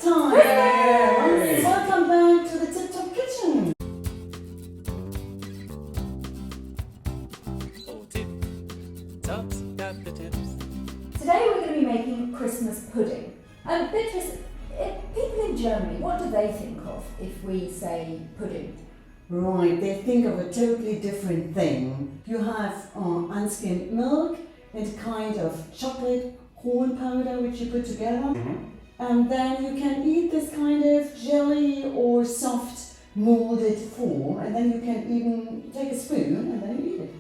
time! Christmas! Welcome back to the Tip Top Kitchen! Top's got the tips. Today we're going to be making Christmas pudding. Beatrice, people in Germany, what do they think of if we say pudding? Right, they think of a totally different thing. You have unskimmed milk and kind of chocolate corn powder which you put together. And then you can eat this kind of jelly or soft molded form, and then you can even take a spoon and then you eat it.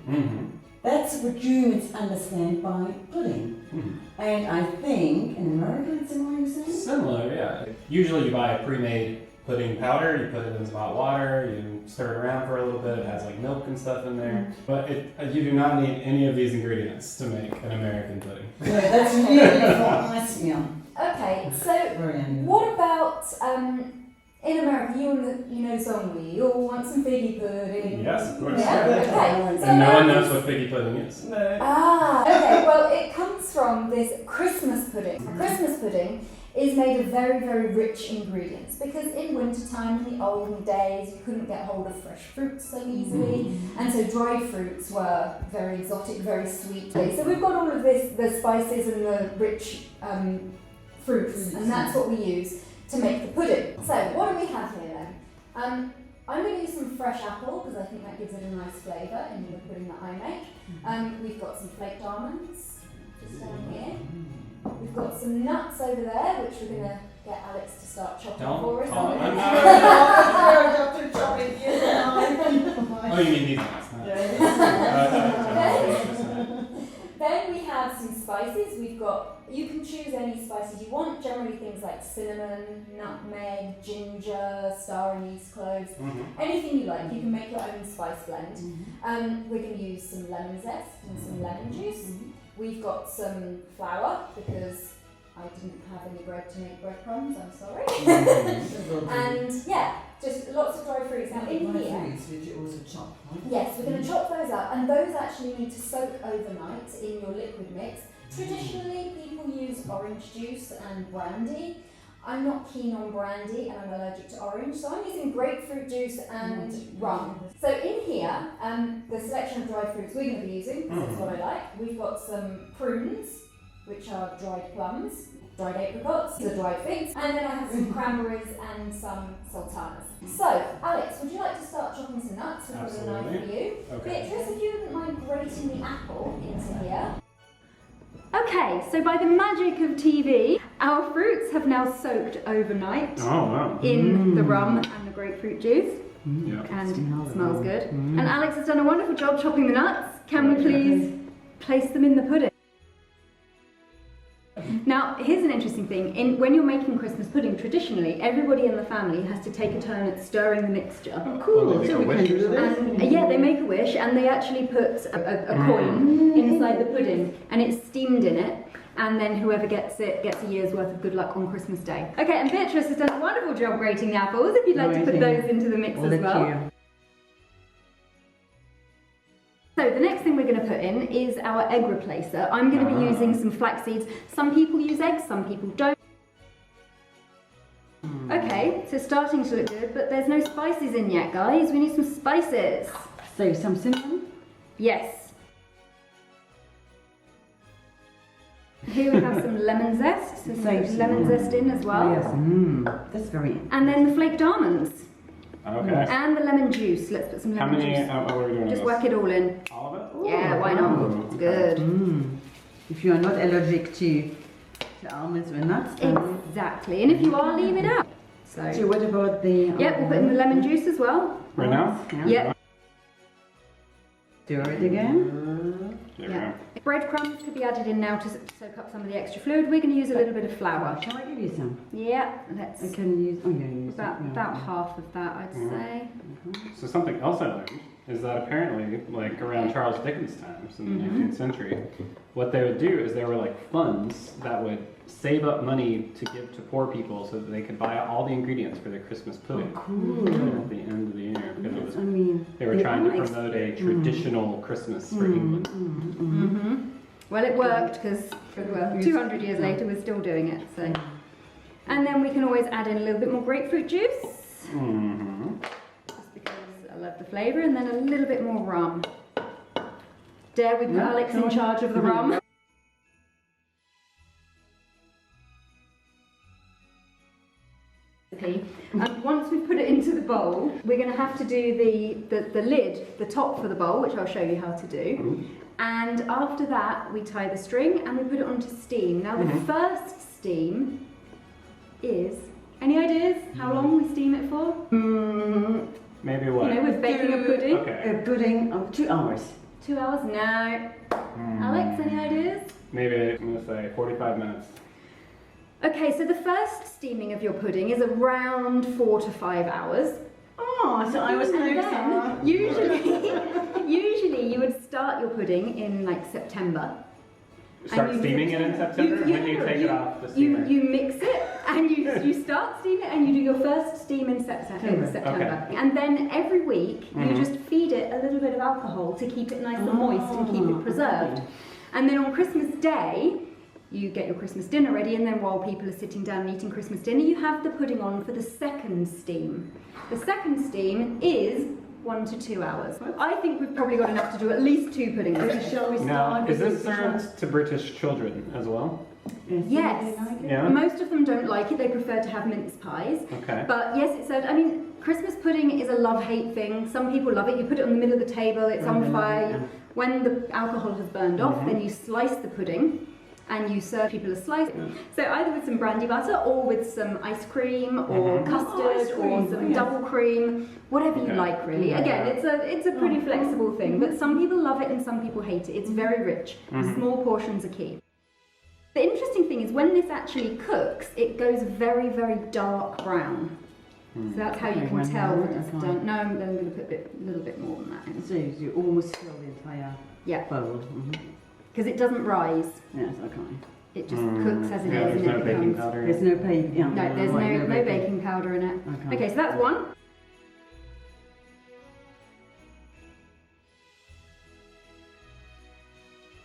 That's what Germans understand by pudding. And I think in America it's similar, you say? Similar, yeah. Usually you buy a pre-made pudding powder, you put it in some hot water, you stir it around for a little bit, it has like milk and stuff in there. But you do not need any of these ingredients to make an American pudding. Yeah, that's really for us, yeah. Okay, so Very unusual. what about in America, you know the song, we all want some figgy pudding. Yes, of course. Yeah, okay. So And no one Americans- knows what figgy pudding is. Okay, well it comes from this Christmas pudding. Christmas pudding is made of very, very rich ingredients because in wintertime, in the olden days, you couldn't get hold of fresh fruits so easily, and so dried fruits were very exotic, very sweet. So we've got all of this, the spices and the rich fruits, and that's what we use to make the pudding. So what do we have here then? I'm going to use some fresh apple because I think that gives it a nice flavour in the pudding that I make. We've got some flaked almonds just down here. We've got some nuts over there, which we're going to get Alex to start chopping for us. Oh, you mean these nuts? Then we have some spices. You can choose any spices you want, generally things like cinnamon, nutmeg, ginger, star anise, cloves, anything you like. You can make your own spice blend. We're going to use some lemon zest and some lemon juice. We've got some flour because I didn't have any bread to make breadcrumbs, I'm sorry. And yeah, just lots of dried fruits. Now in here, Which you also chop, right? yes, we're going to chop those up, and those actually need to soak overnight in your liquid mix. Traditionally, people use orange juice and brandy. I'm not keen on brandy and I'm allergic to orange, so I'm using grapefruit juice and rum. So in here, the selection of dried fruits we're going to be using, because that's what I like. We've got some prunes, which are dried plums, dried apricots, the dried figs, and then I have some cranberries and some sultanas. So, Alex, would you like to start chopping some nuts? We've got a knife for you. Okay. Beatrice, if you wouldn't mind grating the apple into here. Okay, so by the magic of TV, our fruits have now soaked overnight in the rum and the grapefruit juice. And it smells good. And Alex has done a wonderful job chopping the nuts. Can we please place them in the pudding? Now, here's an interesting thing. When you're making Christmas pudding, traditionally, everybody in the family has to take a turn at stirring the mixture. Oh, cool. So we can do this? And, yeah, they make a wish, and they actually put a coin inside the pudding, and it's steamed in it, and then whoever gets it gets a year's worth of good luck on Christmas Day. Okay, and Beatrice has done a wonderful job grating the apples, if you'd like to put those into the mix as well. So the next thing we're going to put in is our egg replacer. I'm going to be using some flax seeds. Some people use eggs, some people don't. Okay, so starting to look good, but there's no spices in yet, guys. We need some spices. So some cinnamon? Yes. Here we have some lemon zest, so some lemon zest in as well. Yes, that's very. And then the flaked almonds. Okay. And the lemon juice. Let's put some How lemon many, juice. what are we doing? Just with whack it all in. this? All of it? Yeah, why not? It's good. If you are not allergic to almonds or nuts, then... Exactly. And if you are, leave it out. So what about the... yep, we'll put in the lemon juice as well. Right now? Yep. Stir it again. There we Yeah. go. Breadcrumbs could be added in now to soak up some of the extra fluid. We're going to use a little bit of flour. Shall I give you some? Yeah, let's I can use... Oh, yeah, use about half of that, I'd say. So something else I learned is that apparently, like around Charles Dickens' times in the 19th century, what they would do is there were like funds that would save up money to give to poor people so that they could buy all the ingredients for their Christmas pudding at the end of the year. Because it was, they were trying to promote a traditional Christmas for England. Well, it worked because 200 years later we're still doing it. So, And then we can always add in a little bit more grapefruit juice. Mm-hmm. Just because I love the flavour. And then a little bit more rum. Dare we put Alex in charge of the rum? And once we put it into the bowl, we're going to have to do the lid, the top for the bowl, which I'll show you how to do. And after that, we tie the string and we put it onto steam. Now the first steam is, any ideas how long we steam it for? Maybe what? You know, with baking a pudding? Okay. A pudding, 2 hours. 2 hours? No. Alex, any ideas? Maybe I'm going to say 45 minutes. Okay, so the first steaming of your pudding is around 4 to 5 hours. Oh, so I was And closer. then, usually you would start your pudding in like September. Start And steaming it in September? When do you take it off the steamer? You mix it and you start steaming it and you do your first steam in September. Okay. And then every week you just feed it a little bit of alcohol to keep it nice and moist and keep it preserved. And then on Christmas Day, you get your Christmas dinner ready, and then while people are sitting down and eating Christmas dinner, you have the pudding on for the second steam. The second steam is 1 to 2 hours. I think we've probably got enough to do at least 2 puddings. Shall we Now, start is with this the served to British children as well? Yes. Yeah? Most of them don't like it, they prefer to have mince pies. Okay. But yes, it's served. I mean, Christmas pudding is a love-hate thing. Some people love it. You put it on the middle of the table, it's on fire. When the alcohol has burned off, then you slice the pudding and you serve people a slice. So either with some brandy butter or with some ice cream or custard or some double cream, whatever you like really. Again, it's a pretty flexible thing, but some people love it and some people hate it. It's very rich. Small portions are key. The interesting thing is when this actually cooks, it goes very, very dark brown. So that's how you can tell that it's done. No, I'm going to put a little bit more than that in. So you almost fill the entire bowl. Because it doesn't rise. Yes, okay. It just cooks as it Yeah, is. there's and no it baking becomes... powder. There's no baking. Yeah, No, there's no baking powder in it. Okay, so that's one.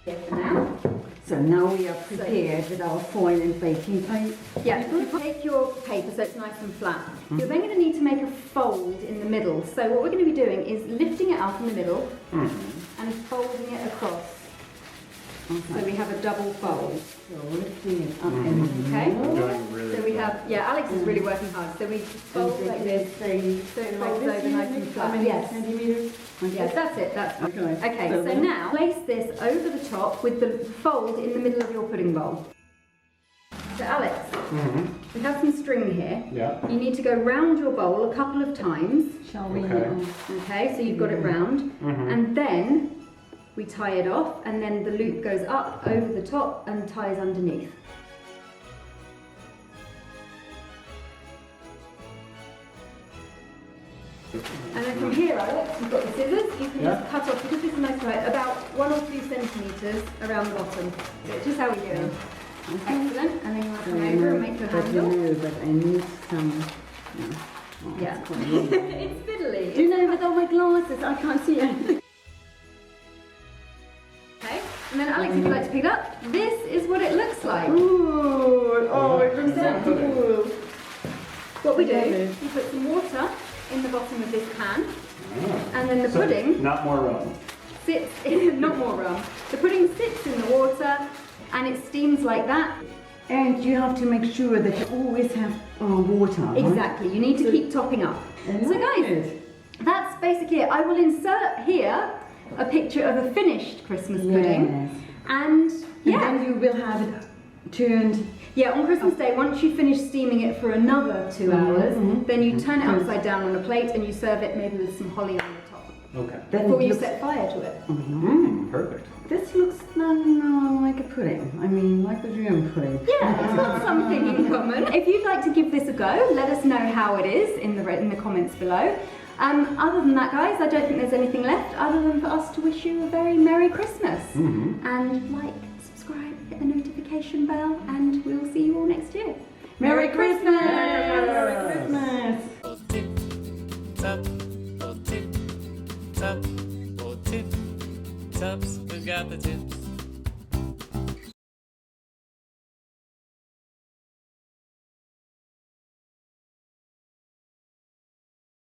For now. So now we are prepared with our foil and baking paper. Yeah, you take your paper so it's nice and flat. You're then going to need to make a fold in the middle. So what we're going to be doing is lifting it up in the middle and folding it across. So we have a double fold. So lifting it up in the Okay? I'm doing really So we have, Alex is really working hard. So we fold like this. So it folds over nice and flat. Yes. Centimeters? Yes, that's it. That's Okay. Okay, so now place this over the top with the fold in the middle of your pudding bowl. So Alex, we have some string here. Yeah. You need to go round your bowl a couple of times. Shall we? Okay. Okay, so you've got it round. And then we tie it off and then the loop goes up over the top and ties underneath. And then from here, Alex, you've got the scissors. You can just cut off, because this is nice right, about 1 or 2 centimetres around the bottom. So it's just how we do it. Excellent. And then you want to come over and make your handle. But I need some. Yeah. It's fiddly. Do you know, with all my glasses, I can't see anything. Okay. And then Alex, if you'd like to pick it up, this is what it looks like. Ooh, oh, it looks so cool. What we do, we put some water in the bottom of this pan, and then the pudding Not more rum. sits in, not more rum, the pudding sits in the water and it steams like that. And you have to make sure that you always have water. Right? Exactly, you need to keep topping up. So guys, that's basically it. I will insert here a picture of a finished Christmas pudding. And And then you will have it turned. Yeah, on Christmas Day, once you finish steaming it for another 2 hours, then you turn it upside down on a plate and you serve it maybe with some holly on the top. Okay. Then Before it you looks- set fire to it. Perfect. This looks like a pudding. I mean, like the German pudding. Yeah, it's got something in common. If you'd like to give this a go, let us know how it is in the comments below. Other than that, guys, I don't think there's anything left other than for us to wish you a very Merry Christmas. And like, subscribe, hit the notification bell, and we'll see you all next year.